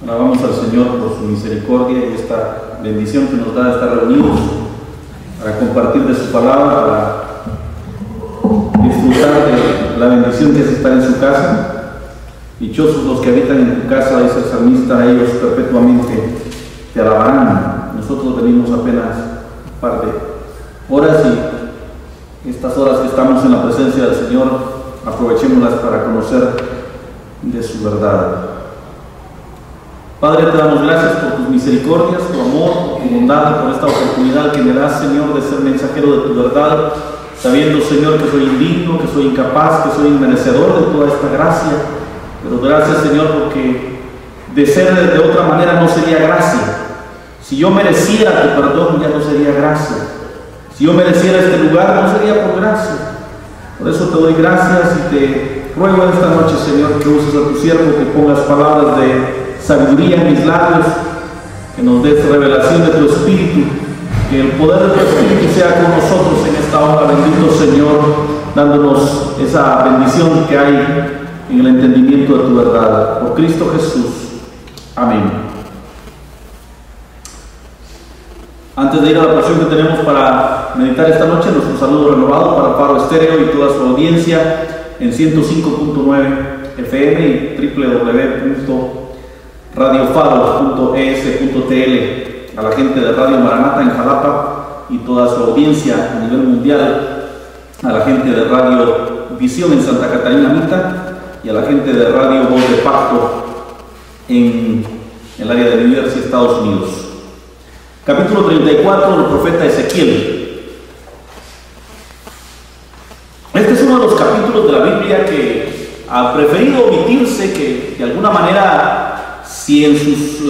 Alabamos al Señor por su misericordia y esta bendición que nos da de estar reunidos para compartir de su palabra, para disfrutar de la bendición que es estar en su casa. Dichosos los que habitan en tu casa, dice el salmista, ellos perpetuamente te alabarán. Nosotros venimos apenas un par de horas y estas horas que estamos en la presencia del Señor, aprovechémoslas para conocer de su verdad. Padre, te damos gracias por tus misericordias, tu amor, por tu bondad, por esta oportunidad que me das, Señor, de ser mensajero de tu verdad, sabiendo, Señor, que soy indigno, que soy incapaz, que soy inmerecedor de toda esta gracia. Pero gracias, Señor, porque de ser de otra manera no sería gracia. Si yo mereciera tu perdón, ya no sería gracia. Si yo mereciera este lugar, no sería por gracia. Por eso te doy gracias y te ruego esta noche, Señor, que uses a tu siervo, que pongas palabras de sabiduría en mis labios, que nos des revelación de tu Espíritu, que el poder de tu Espíritu sea con nosotros en esta hora, bendito Señor, dándonos esa bendición que hay en el entendimiento de tu verdad. Por Cristo Jesús. Amén. Antes de ir a la porción que tenemos para meditar esta noche, nuestro saludo renovado para Faro Estéreo y toda su audiencia en 105.9 FM y www.radiofaro.es.tl, a la gente de Radio Maranata en Jalapa y toda su audiencia a nivel mundial, a la gente de Radio Visión en Santa Catarina Mita y a la gente de Radio Voz de Pacto en el área de New Jersey, Estados Unidos. Capítulo 34 del profeta Ezequiel. Este es uno de los capítulos de la Biblia que ha preferido omitirse, que de alguna manera, si en sus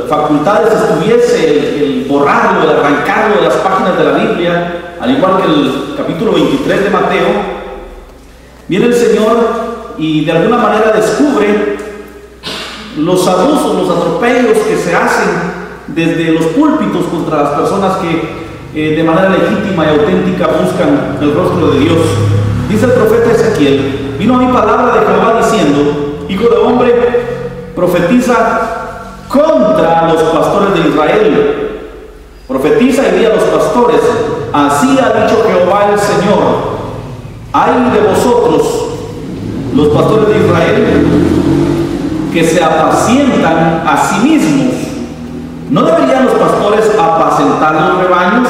facultades estuviese el borrarlo, el arrancarlo de las páginas de la Biblia, al igual que el capítulo 23 de Mateo, viene el Señor y de alguna manera descubre los abusos, los atropellos que se hacen desde los púlpitos contra las personas que de manera legítima y auténtica buscan el rostro de Dios. Dice el profeta Ezequiel: vino a mi palabra de Jehová diciendo, hijo de hombre, profetiza contra los pastores de Israel. Profetiza y di a los pastores, así ha dicho Jehová el Señor: ay de vosotros, los pastores de Israel, que se apacientan a sí mismos. ¿No deberían los pastores apacentar los rebaños?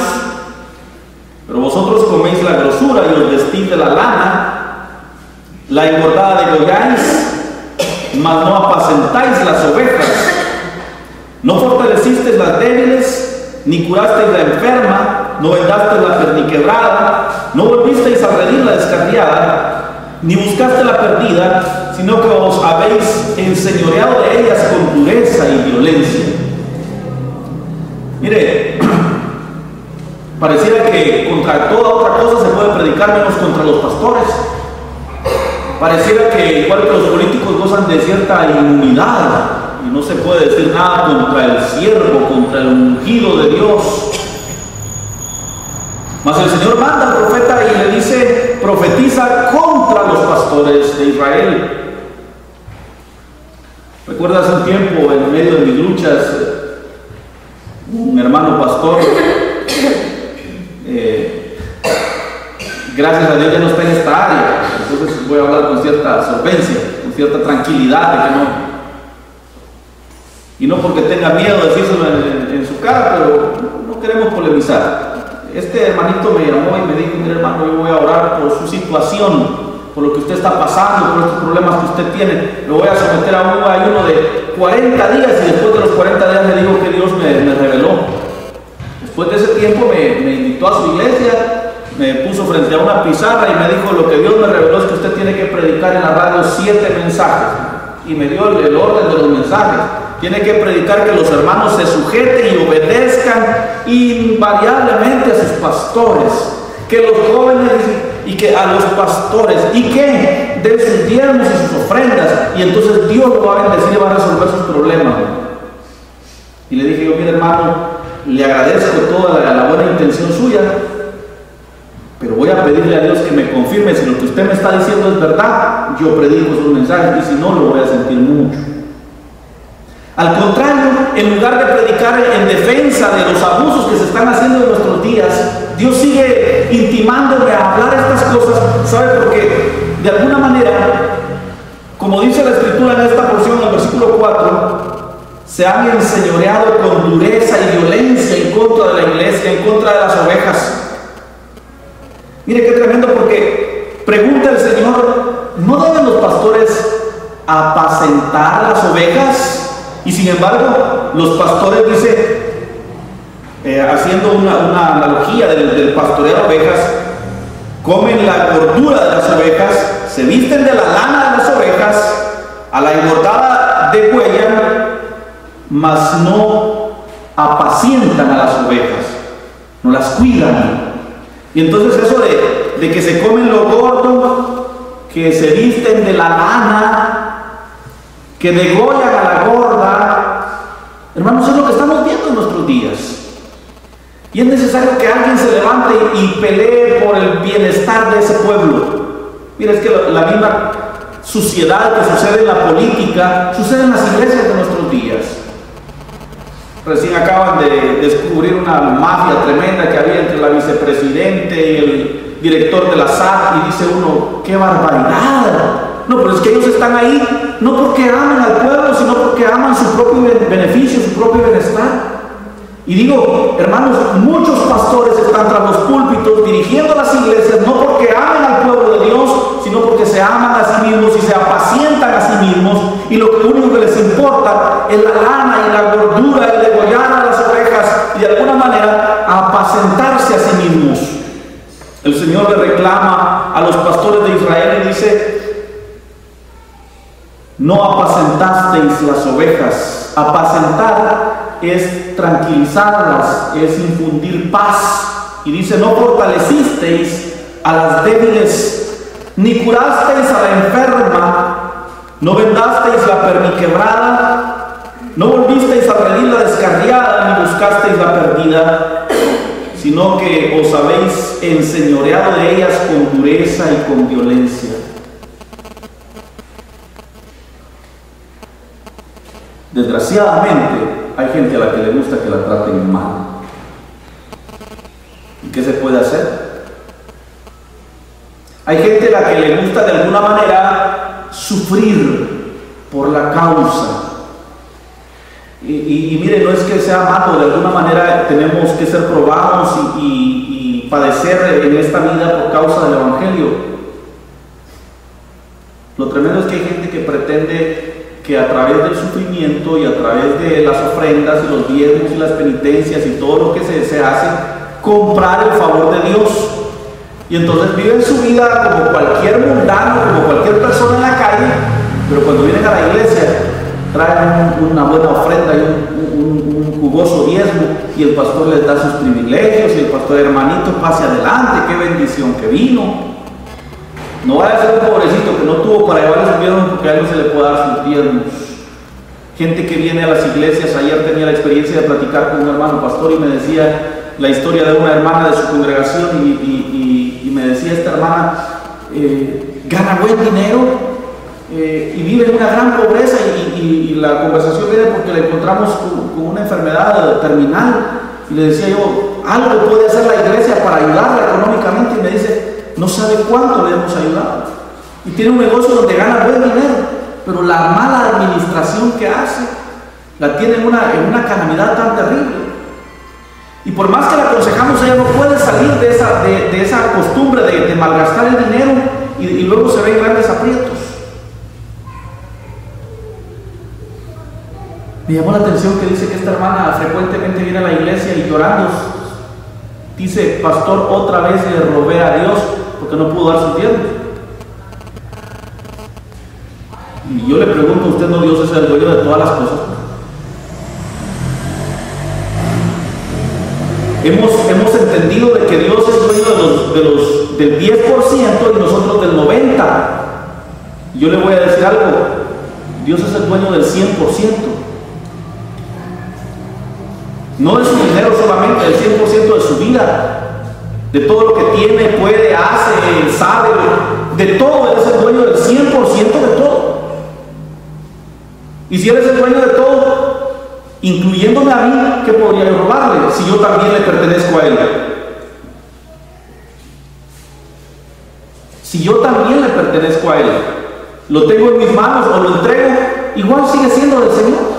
Pero vosotros coméis la grosura y os vestís de la lana, la engordada degolláis, mas no apacentáis las ovejas. No fortalecisteis las débiles, ni curasteis la enferma, no vendasteis la perniquebrada, no volvisteis a redir la descarriada, ni buscaste la perdida, sino que os habéis enseñoreado de ellas con dureza y violencia. Mire, pareciera que contra toda otra cosa se puede predicar, menos contra los pastores. Pareciera que igual que los políticos gozan de cierta inmunidad y no se puede decir nada contra el siervo, contra el ungido de Dios. Mas el Señor manda al profeta y le dice: profetiza contra los pastores de Israel. Recuerdo hace un tiempo, en medio de mis luchas, un hermano pastor, gracias a Dios ya no está en esta área, entonces voy a hablar con cierta solvencia, con cierta tranquilidad de que no, y no porque tenga miedo de decírselo en su cara, pero no queremos polemizar. Este hermanito me llamó y me dijo: mire hermano, yo voy a orar por su situación, por lo que usted está pasando, por estos problemas que usted tiene. Lo voy a someter a un ayuno de 40 días y después de los 40 días me dijo que Dios me reveló. Después de ese tiempo me invitó a su iglesia, me puso frente a una pizarra y me dijo: lo que Dios me reveló es que usted tiene que predicar en la radio 7 mensajes. Y me dio el orden de los mensajes. Tiene que predicar que los hermanos se sujeten y obedezcan invariablemente a sus pastores, que los jóvenes y que a los pastores, y que den sus diezmos y sus ofrendas, y entonces Dios lo va a bendecir y va a resolver sus problemas. Y le dije yo: mire hermano, le agradezco toda la buena intención suya, pero voy a pedirle a Dios que me confirme si lo que usted me está diciendo es verdad. Yo predico sus mensajes, y si no, lo voy a sentir mucho. Al contrario, en lugar de predicar en defensa de los abusos que se están haciendo en nuestros días, Dios sigue intimándome a hablar estas cosas. ¿Sabe por qué? De alguna manera, como dice la Escritura en esta porción, en el versículo 4, se han enseñoreado con dureza y violencia en contra de la iglesia, en contra de las ovejas. Mire qué tremendo, porque pregunta el Señor, ¿no deben los pastores apacentar las ovejas? Y sin embargo, los pastores, dice, haciendo una analogía del pastoreo de ovejas, comen la gordura de las ovejas, se visten de la lana de las ovejas, a la engordada degüellan, mas no apacientan a las ovejas, no las cuidan. Y entonces eso de que se comen lo gordo, que se visten de la lana, que degollan a la gorda, hermanos, es lo que estamos viendo en nuestros días. Y es necesario que alguien se levante y pelee por el bienestar de ese pueblo. Mira, es que la misma suciedad que sucede en la política sucede en las iglesias de nuestros días. Recién acaban de descubrir una mafia tremenda que había entre la vicepresidente y el director de la SAT, y dice uno, ¡qué barbaridad! No, pero es que ellos están ahí no porque aman al pueblo, sino porque aman su propio beneficio, su propio bienestar. Y digo, hermanos, muchos pastores están tras los púlpitos dirigiendo las iglesias no porque amen al pueblo de Dios, sino porque se aman a sí mismos y se apacientan a sí mismos, y lo único que les importa es la lana y la gordura y degollar a las ovejas y de alguna manera apacentarse a sí mismos. El Señor le reclama a los pastores de Israel y dice, no apacentasteis las ovejas. Apacentar es tranquilizarlas, es infundir paz. Y dice, no fortalecisteis a las débiles, ni curasteis a la enferma, no vendasteis la perniquebrada, no volvisteis a redir la descarriada, ni buscasteis la perdida, sino que os habéis enseñoreado de ellas con dureza y con violencia. Desgraciadamente, hay gente a la que le gusta que la traten mal. ¿Y qué se puede hacer? Hay gente a la que le gusta de alguna manera sufrir por la causa. Y mire, no es que sea malo, de alguna manera tenemos que ser probados y padecer en esta vida por causa del Evangelio. Lo tremendo es que hay gente que pretende que a través del sufrimiento y a través de las ofrendas y los diezmos y las penitencias y todo lo que se hace, comprar el favor de Dios. Y entonces viven su vida como cualquier mundano, como cualquier persona en la calle, pero cuando vienen a la iglesia traen una buena ofrenda y un jugoso diezmo, y el pastor les da sus privilegios, y el pastor, hermanito, pase adelante, qué bendición que vino. No vaya a ser un pobrecito que no tuvo para llevarle sus diezmos, porque a él no se le puede dar sus diezmos. Gente que viene a las iglesias. Ayer tenía la experiencia de platicar con un hermano pastor y me decía la historia de una hermana de su congregación, y me decía, esta hermana gana buen dinero y vive en una gran pobreza, y la conversación viene porque la encontramos con una enfermedad terminal, y le decía yo, algo puede hacer la iglesia para ayudarla económicamente, y me dice, no sabe cuánto le hemos ayudado, y tiene un negocio donde gana buen dinero, pero la mala administración que hace la tiene en una calamidad tan terrible, y por más que la aconsejamos, ella no puede salir de esa costumbre de malgastar el dinero, y luego se ven grandes aprietos. Me llamó la atención que dice que esta hermana frecuentemente viene a la iglesia y llorando dice, pastor, otra vez le robé a Dios porque no pudo dar su tiempo. Y yo le pregunto, ¿usted no, Dios es el dueño de todas las cosas? Hemos entendido de que Dios es dueño del 10% y nosotros del 90%. Y yo le voy a decir algo, Dios es el dueño del 100%. No de su dinero solamente, del 100% de su vida, de todo lo que tiene, puede, hace, sabe, de todo. Él es el dueño del 100% de todo. Y si Él es el dueño de todo, incluyéndome a mí, ¿qué podría yo robarle si yo también le pertenezco a él? Si yo también le pertenezco a él, lo tengo en mis manos o lo entrego, igual sigue siendo del Señor.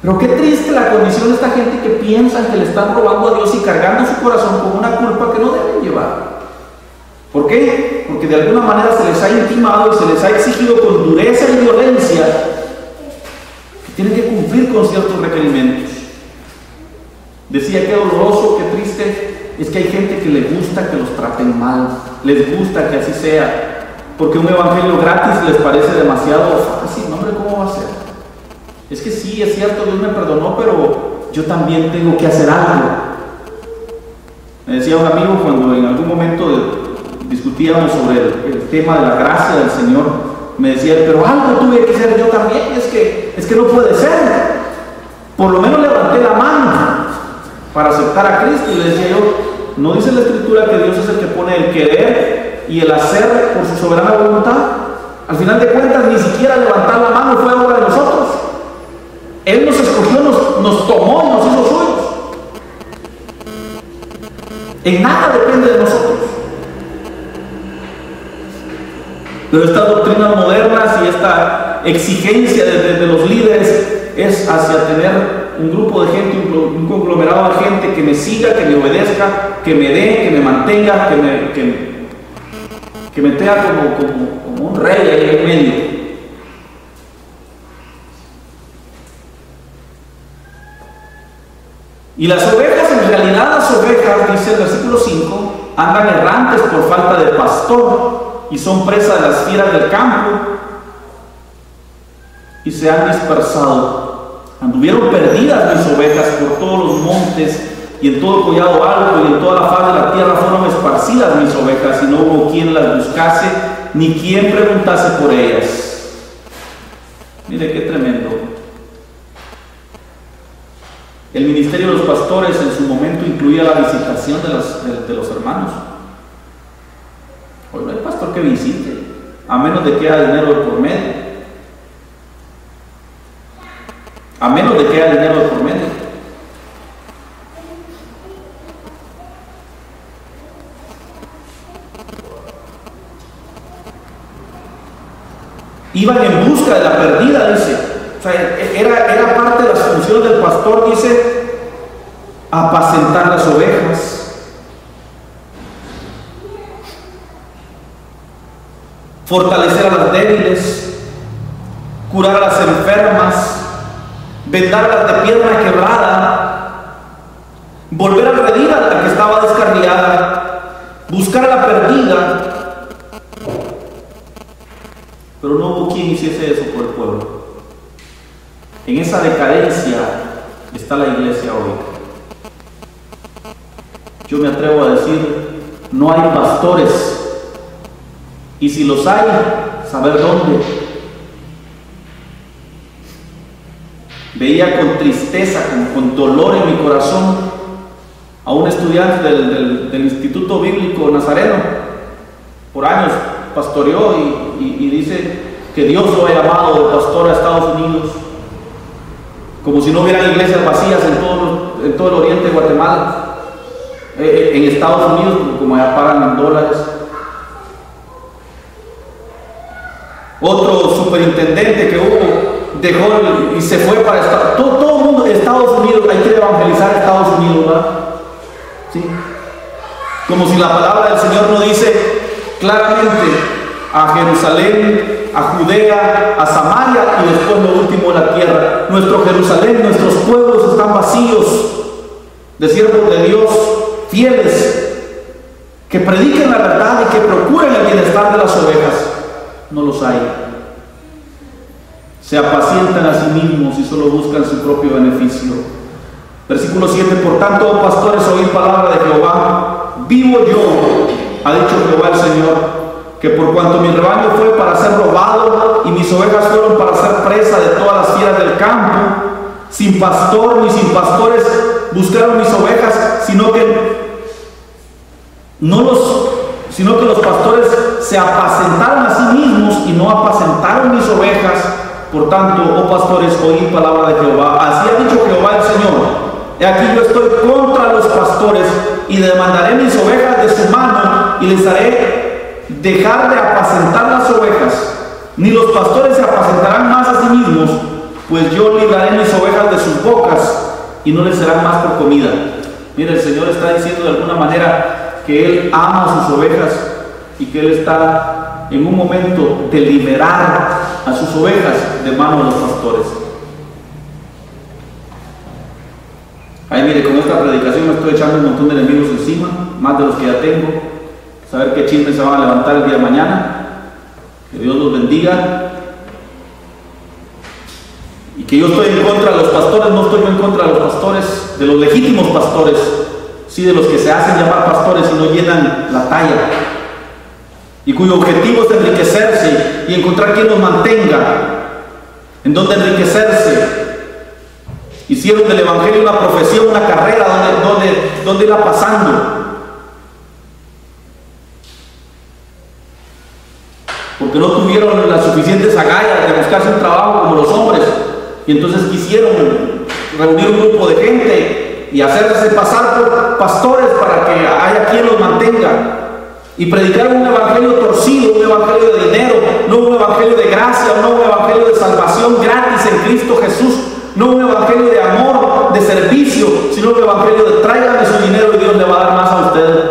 Pero qué triste la condición de esta gente que piensan que le están robando a Dios y cargando su corazón con una culpa que no deben llevar. ¿Por qué? Porque de alguna manera se les ha intimado y se les ha exigido con dureza y violencia que tienen que cumplir con ciertos requerimientos. Decía, qué doloroso, qué triste, es que hay gente que le gusta que los traten mal, les gusta que así sea, porque un evangelio gratis les parece demasiado fácil. No, hombre, ¿cómo va a ser? Es que sí, es cierto, Dios me perdonó, pero yo también tengo que hacer algo. Me decía un amigo cuando en algún momento discutíamos sobre el tema de la gracia del Señor, me decía, pero algo tuve que hacer yo también, es que no puede ser. Por lo menos levanté la mano para aceptar a Cristo, y le decía yo, ¿no dice la Escritura que Dios es el que pone el querer y el hacer por su soberana voluntad? Al final de cuentas, ni siquiera levantar la mano fue obra de nosotros. Él nos escogió, nos tomó y nos hizo suyos. En nada depende de nosotros. Pero estas doctrinas modernas y esta exigencia de los líderes es hacia tener un grupo de gente, un conglomerado de gente que me siga, que me obedezca, que me dé, que me mantenga, que me tenga como un rey ahí en medio. Y las ovejas, en realidad las ovejas, dice el versículo 5, andan errantes por falta de pastor y son presa de las fieras del campo y se han dispersado. Anduvieron perdidas mis ovejas por todos los montes y en todo el collado alto y en toda la faz de la tierra fueron esparcidas mis ovejas y no hubo quien las buscase ni quien preguntase por ellas. Mire qué tremendo. El ministerio de los pastores en su momento incluía la visitación de los hermanos. Hoy no hay pastor que visite, a menos de que haya dinero de por medio. A menos de que haya dinero de por medio. Iban en busca de la perdida, dice. O sea, era parte de las funciones del pastor, dice, apacentar las ovejas, fortalecer a las débiles, curar a las enfermas, vendar a las de pierna quebrada, volver a redir a la que estaba descarriada, buscar a la perdida. Pero no hubo quien hiciese eso por el pueblo. En esa decadencia está la iglesia hoy. Yo me atrevo a decir, no hay pastores, y si los hay, saber dónde. Veía con tristeza, con dolor en mi corazón a un estudiante del Instituto Bíblico Nazareno. Por años pastoreó y dice que Dios lo ha llamado de pastor a Estados Unidos, como si no hubieran iglesias vacías en todo el oriente de Guatemala. En Estados Unidos, como ya pagan en dólares. Otro superintendente que hubo dejó y se fue para todo el mundo. Estados Unidos, hay que evangelizar Estados Unidos, ¿verdad? ¿Sí? Como si la palabra del Señor no dice claramente a Jerusalén, a Judea, a Samaria y después lo último de la tierra. Nuestro Jerusalén, nuestros pueblos están vacíos de siervos de Dios fieles que prediquen la verdad y que procuren el bienestar de las ovejas. No los hay. Se apacientan a sí mismos y solo buscan su propio beneficio. Versículo 7: por tanto, oh pastores, oíd palabra de Jehová. Vivo yo, ha dicho Jehová el Señor, que por cuanto mi rebaño fue para ser robado y mis ovejas fueron para ser presa de todas las fieras del campo, sin pastor ni sin pastores buscaron mis ovejas, sino que los pastores se apacentaron a sí mismos y no apacentaron mis ovejas. Por tanto, oh pastores, oíd palabra de Jehová. Así ha dicho Jehová el Señor: he aquí yo estoy contra los pastores y demandaré mis ovejas de su mano y les haré dejar de apacentar las ovejas. Ni los pastores se apacentarán más a sí mismos, pues yo libraré mis ovejas de sus bocas y no les serán más por comida. Mira, el Señor está diciendo de alguna manera que Él ama a sus ovejas y que Él está en un momento de liberar a sus ovejas de manos de los pastores. Ahí mire, con esta predicación me estoy echando un montón de enemigos encima, más de los que ya tengo. Saber qué chismes se van a levantar el día de mañana. Que Dios los bendiga. Y que yo estoy en contra de los pastores, no estoy en contra de los pastores, de los legítimos pastores, sí, de los que se hacen llamar pastores y no llenan la talla, y cuyo objetivo es enriquecerse y encontrar quien los mantenga, en donde enriquecerse. Hicieron del evangelio una profesión, una carrera donde iba pasando. Porque no tuvieron las suficientes agallas de buscarse un trabajo como los hombres, y entonces quisieron reunir un grupo de gente y hacerse pasar por pastores para que haya quien los mantenga, y predicar un evangelio torcido, un evangelio de dinero, no un evangelio de gracia, no un evangelio de salvación gratis en Cristo Jesús, no un evangelio de amor, de servicio, sino un evangelio de tráigame su dinero y Dios le va a dar más a usted.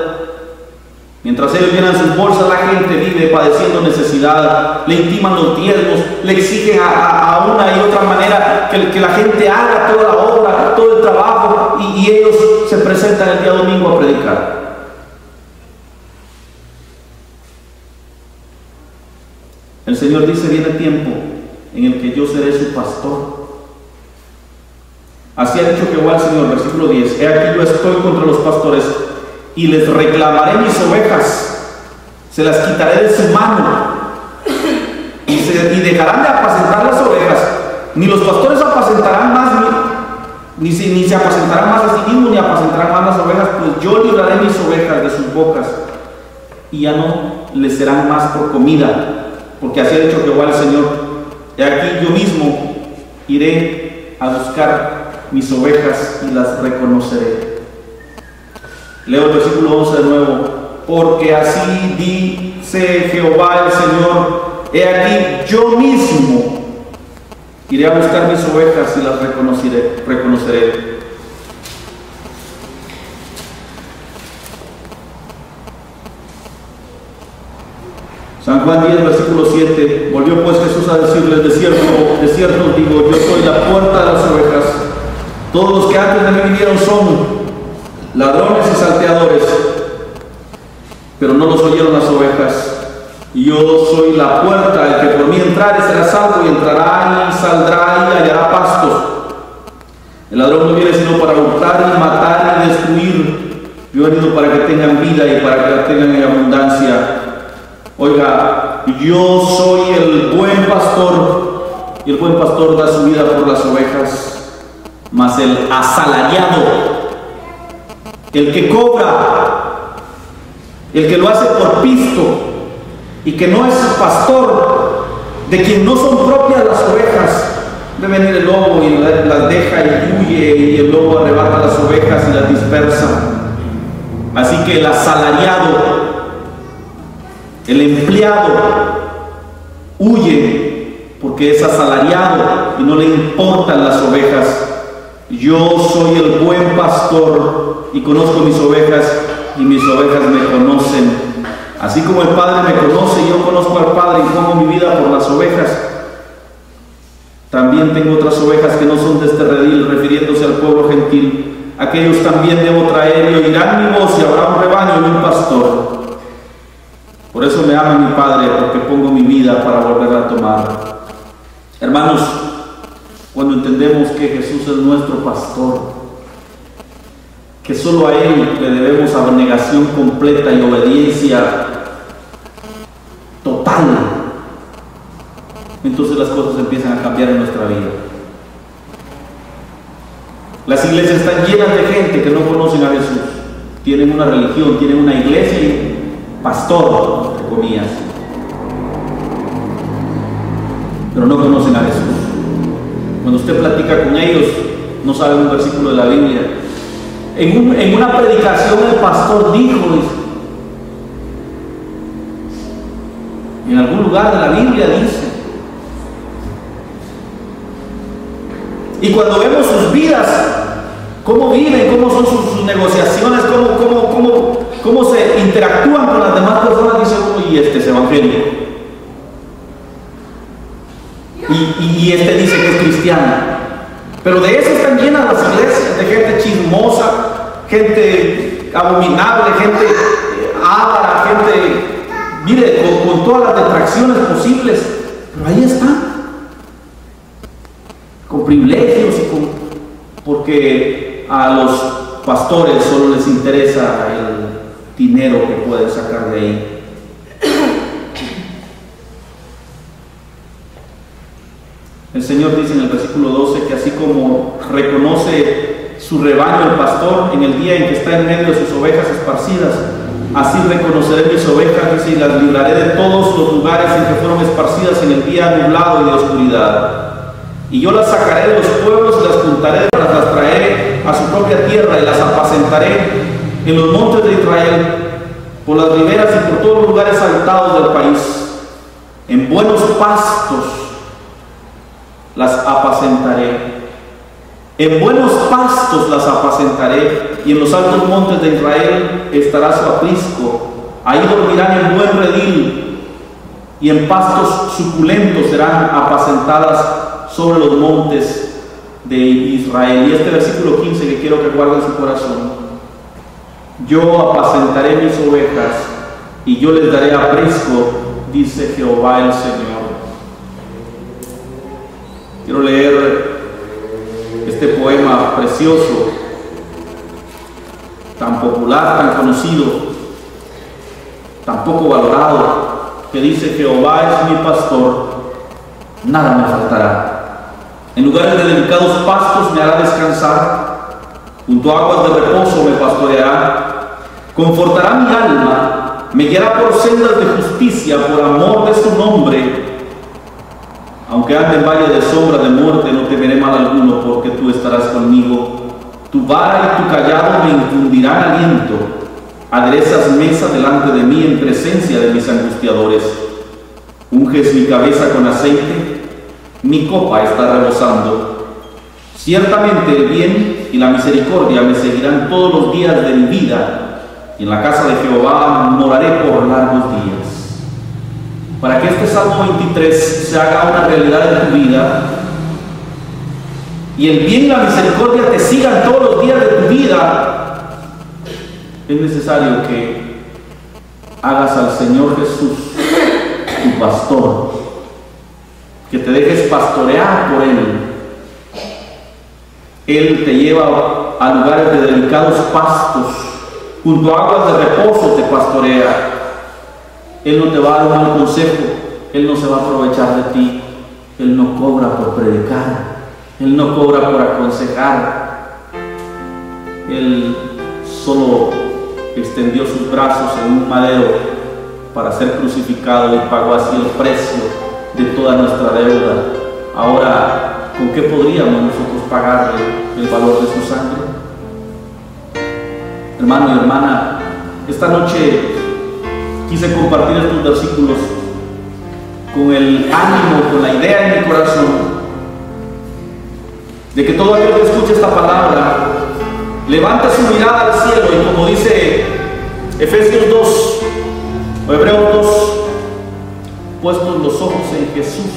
Mientras ellos llenan sus bolsas, la gente vive padeciendo necesidad, le intiman los diezmos, le exigen a una y otra manera que la gente haga toda la obra, todo el trabajo, y ellos se presentan el día domingo a predicar. El Señor dice: viene tiempo en el que yo seré su pastor. Así ha dicho Jehová el Señor, versículo 10: he aquí yo estoy contra los pastores y les reclamaré mis ovejas, se las quitaré de su mano y dejarán de apacentar las ovejas. Ni los pastores apacentarán más, ni se apacentarán más a sí mismos, ni apacentarán más las ovejas, pues yo libraré mis ovejas de sus bocas y ya no les serán más por comida, porque así ha dicho Jehová el Señor: he aquí yo mismo iré a buscar mis ovejas y las reconoceré. Leo el versículo 11 de nuevo: porque así dice Jehová el Señor: he aquí yo mismo iré a buscar mis ovejas y las reconoceré. San Juan 10, versículo 7: volvió pues Jesús a decirles: de cierto os digo, yo soy la puerta de las ovejas. Todos los que antes de mí vinieron son ladrones y salteadores, pero no los oyeron las ovejas. Y yo soy la puerta: el que por mí entrare será salvo, y entrará y saldrá y hallará pastos. El ladrón no viene sino para hurtar y matar y destruir. Yo he venido para que tengan vida y para que la tengan en abundancia. Oiga, yo soy el buen pastor, y el buen pastor da su vida por las ovejas. Mas el asalariado, el que cobra, el que lo hace por pisto y que no es pastor, de quien no son propias las ovejas, ve venir el lobo y las deja y huye, y el lobo arrebata las ovejas y las dispersa. Así que el asalariado, el empleado, huye porque es asalariado y no le importan las ovejas. Yo soy el buen pastor y conozco mis ovejas, y mis ovejas me conocen. Así como el Padre me conoce, yo conozco al Padre y pongo mi vida por las ovejas. También tengo otras ovejas que no son de este redil, refiriéndose al pueblo gentil. Aquellos también debo traer, y oirán mi voz, y habrá un rebaño y un pastor. Por eso me ama mi Padre, porque pongo mi vida para volver a tomar. Hermanos, cuando entendemos que Jesús es nuestro pastor, que solo a Él le debemos abnegación completa y obediencia total, entonces las cosas empiezan a cambiar en nuestra vida. Las iglesias están llenas de gente que no conocen a Jesús. Tienen una religión, tienen una iglesia y pastor, entre comillas. pero no conocen a Jesús. Cuando usted platica con ellos, no saben un versículo de la Biblia. En una predicación el pastor dijo, en algún lugar de la Biblia dice. Y cuando vemos sus vidas, cómo viven, cómo son sus negociaciones, cómo se interactúan con las demás personas, dice uno, y este es evangélico. Y este dice que es cristiano. Pero de eso están llenas las iglesias, de gente chismosa, gente abominable, gente avara, gente, mire, con todas las detracciones posibles. Pero ahí están, con privilegios porque a los pastores solo les interesa el dinero que pueden sacar de ahí. El Señor dice en el versículo 12 que así como reconoce su rebaño el pastor en el día en que está en medio de sus ovejas esparcidas, así reconoceré mis ovejas, dice, y las libraré de todos los lugares en que fueron esparcidas en el día nublado y de oscuridad. Y yo las sacaré de los pueblos y las juntaré, las traeré a su propia tierra y las apacentaré en los montes de Israel, por las riberas y por todos los lugares habitados del país. En buenos pastos las apacentaré. En buenos pastos las apacentaré, y en los altos montes de Israel estará su aprisco. Ahí dormirán en buen redil, y en pastos suculentos serán apacentadas sobre los montes de Israel. Y este versículo 15 que quiero que guarden en su corazón: yo apacentaré mis ovejas y yo les daré aprisco, dice Jehová el Señor. Quiero leer este poema precioso, tan popular, tan conocido, tan poco valorado, que dice: Jehová es mi pastor, nada me faltará. En lugares de delicados pastos me hará descansar, junto a aguas de reposo me pastoreará. Confortará mi alma, me guiará por sendas de justicia, por amor de su nombre. Aunque ande en valle de sombra de muerte, no temeré mal alguno, porque tú estarás conmigo. Tu vara y tu callado me infundirán aliento. Aderezas mesa delante de mí en presencia de mis angustiadores. Unges mi cabeza con aceite, mi copa está rebosando. Ciertamente el bien y la misericordia me seguirán todos los días de mi vida, y en la casa de Jehová moraré por largos días. Para que este Salmo 23 se haga una realidad en tu vida, y el bien y la misericordia te sigan todos los días de tu vida, es necesario que hagas al Señor Jesús tu pastor, que te dejes pastorear por Él. Él te lleva a lugares de delicados pastos, junto a aguas de reposo te pastorea. Él no te va a dar un mal consejo, Él no se va a aprovechar de ti, Él no cobra por predicar, Él no cobra por aconsejar. Él solo extendió sus brazos en un madero para ser crucificado y pagó así el precio de toda nuestra deuda. Ahora, ¿con qué podríamos nosotros pagarle el valor de su sangre? Hermano y hermana, esta noche quise compartir estos versículos con el ánimo, con la idea en mi corazón de que todo aquel que escuche esta palabra levante su mirada al cielo, y como dice Efesios 2 o Hebreos 2, puestos los ojos en Jesús,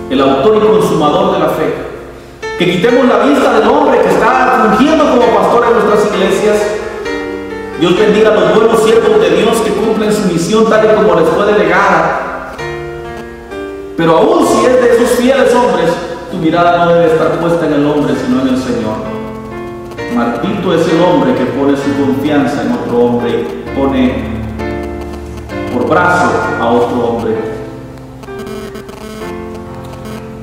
el autor y consumador de la fe, que quitemos la vista del hombre que está fungiendo como pastor en nuestras iglesias. Dios bendiga a los buenos siervos de Dios que cumplen su misión tal y como les fue delegada. Pero aún si es de esos fieles hombres, tu mirada no debe estar puesta en el hombre, sino en el Señor. Maldito es el hombre que pone su confianza en otro hombre y pone por brazo a otro hombre.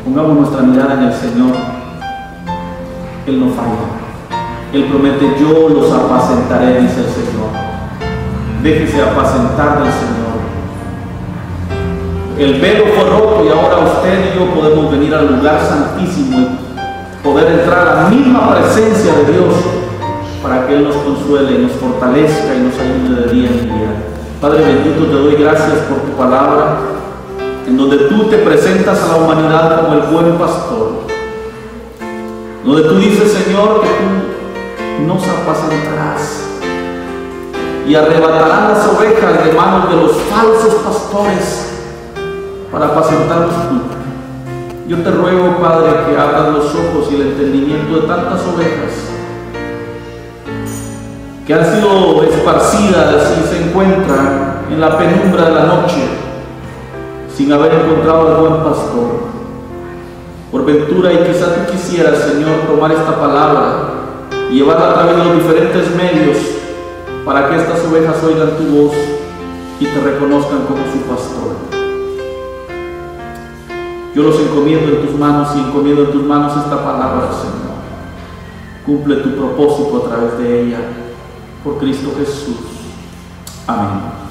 Pongamos nuestra mirada en el Señor. Él no falla. Él promete: yo los apacentaré, dice el Señor. Déjese apacentar del Señor. el velo fue roto y ahora usted y yo podemos venir al lugar santísimo y poder entrar a la misma presencia de Dios para que Él nos consuele y nos fortalezca y nos ayude de día en día. Padre bendito, te doy gracias por tu palabra, en donde tú te presentas a la humanidad como el buen pastor, donde tú dices, Señor, que tú nos apacentarás y arrebatarás las ovejas de manos de los falsos pastores para apacentarnos tú. Yo te ruego, Padre, que abras los ojos y el entendimiento de tantas ovejas que han sido esparcidas y se encuentran en la penumbra de la noche sin haber encontrado al buen pastor. Por ventura, y quizá tú quisieras, Señor, tomar esta palabra y llevarla a través de los diferentes medios para que estas ovejas oigan tu voz y te reconozcan como su pastor. Yo los encomiendo en tus manos y encomiendo en tus manos esta palabra, Señor. Cumple tu propósito a través de ella, por Cristo Jesús. Amén.